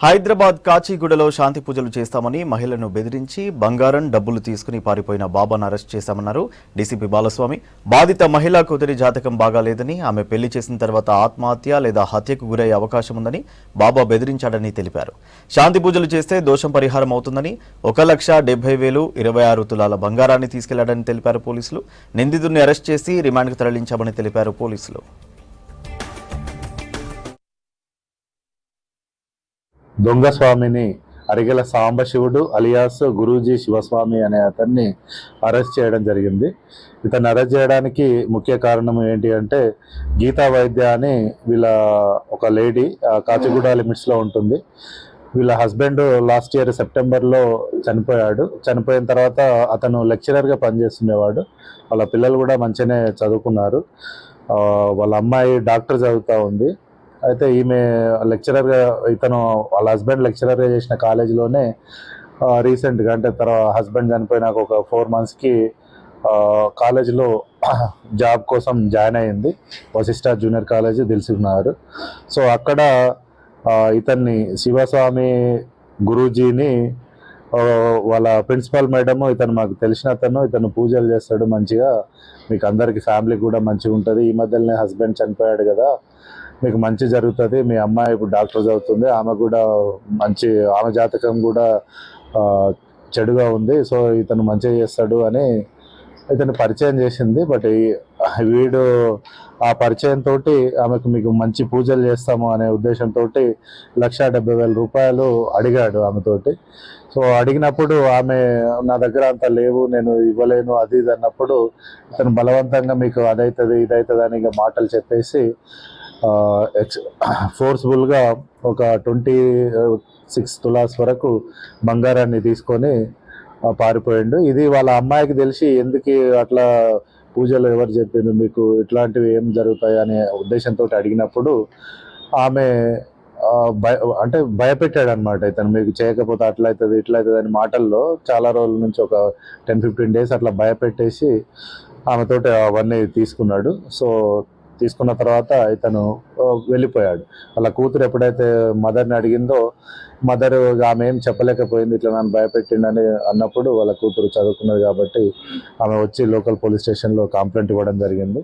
హైదరాబాద్ కాచిగూడలో శాంతి పూజలు చేస్తామని మహిళను బెదిరించి బంగారం డబ్బులు తీసుకుని పారిపోయిన బాబాను అరెస్ట్ చేశామన్నారు డీసీపీ బాలస్వామి. బాధిత మహిళా కూతురి జాతకం బాగాలేదని, ఆమె పెళ్లి చేసిన తర్వాత ఆత్మహత్య లేదా హత్యకు గురయ్యే అవకాశం ఉందని బాబా బెదిరించాడని తెలిపారు. శాంతి పూజలు చేస్తే దోషం పరిహారం అవుతుందని 1,70,000 26 తులాల బంగారాన్ని తీసుకెళ్లాడని తెలిపారు పోలీసులు. నిందితుడిని అరెస్ట్ చేసి రిమాండ్కు తరలించామని తెలిపారు పోలీసులు. దొంగ స్వామిని అరిగెల సాంబశివుడు అలియాస్ గురూజీ శివస్వామి అనే అతన్ని అరెస్ట్ చేయడం జరిగింది. ఇతన్ని అరెస్ట్ చేయడానికి ముఖ్య కారణం ఏంటి అంటే, గీతా వైద్య అని వీళ్ళ ఒక లేడీ కాచిగూడ లిమిట్స్లో ఉంటుంది. వీళ్ళ హస్బెండ్ లాస్ట్ ఇయర్ సెప్టెంబర్లో చనిపోయాడు. చనిపోయిన తర్వాత అతను లెక్చరర్గా పనిచేస్తుండేవాడు. వాళ్ళ పిల్లలు కూడా మంచిగానే చదువుకున్నారు. వాళ్ళ అమ్మాయి డాక్టర్ చదువుతూ ఉంది. అయితే ఈమె లెక్చరర్గా, ఇతను వాళ్ళ హస్బెండ్ లెక్చరర్గా చేసిన కాలేజీలోనే రీసెంట్గా అంటే హస్బెండ్ చనిపోయినాక ఒక 4 monthsకి కాలేజీలో జాబ్ కోసం జాయిన్ అయ్యింది. Vashishtha junior college Dilsukhnagar. So అక్కడ ఇతన్ని శివస్వామి గురూజీని వాళ్ళ ప్రిన్సిపల్ మేడము, ఇతను మాకు తెలిసిన అతను, ఇతను పూజలు చేస్తాడు మంచిగా, మీకు అందరికీ ఫ్యామిలీకి కూడా మంచిగా ఉంటుంది, ఈ మధ్యలోనే హస్బెండ్ చనిపోయాడు కదా, మీకు మంచి జరుగుతుంది, మీ అమ్మాయి ఇప్పుడు డాక్టర్ చదువుతుంది, ఆమె కూడా ఆమె జాతకం కూడా చెడుగా ఉంది, సో ఇతను మంచిగా చేస్తాడు అని ఇతను పరిచయం చేసింది. బట్ వీడు ఆ పరిచయంతో ఆమెకు మీకు మంచి పూజలు చేస్తాము అనే ఉద్దేశంతో 1,70,000 అడిగాడు ఆమెతోటి. సో అడిగినప్పుడు ఆమె నా దగ్గర అంత లేవు, నేను ఇవ్వలేను అది ఇది అన్నప్పుడు ఇతను బలవంతంగా మీకు అదవుతుంది ఇదవుతుంది అని ఇక మాటలు చెప్పేసి ఫోర్స్ఫుల్గా ఒక 26 తులాస్ వరకు బంగారాన్ని తీసుకొని పారిపోయిండు. ఇది వాళ్ళ అమ్మాయికి తెలిసి, ఎందుకు అట్లా పూజలు ఎవరు చెప్పిండు మీకు, ఇట్లాంటివి ఏం జరుగుతాయి అనే ఉద్దేశంతో అడిగినప్పుడు ఆమె అంటే భయపెట్టాడు అనమాట. ఇతను మీకు చేయకపోతే అట్లయితుంది ఇట్లయితుంది అని మాటల్లో చాలా రోజుల నుంచి ఒక 10-15 days అట్లా భయపెట్టేసి ఆమెతోటి అవన్నీ తీసుకున్నాడు. సో తీసుకున్న తర్వాత ఇతను వెళ్ళిపోయాడు. వాళ్ళ కూతురు ఎప్పుడైతే మదర్ని అడిగిందో, మదర్ ఆమె ఏం చెప్పలేకపోయింది, ఇట్లా నన్ను భయపెట్టిండని అన్నప్పుడు వాళ్ళ కూతురు చదువుకున్నది కాబట్టి ఆమె వచ్చి లోకల్ పోలీస్ స్టేషన్లో కంప్లైంట్ ఇవ్వడం జరిగింది.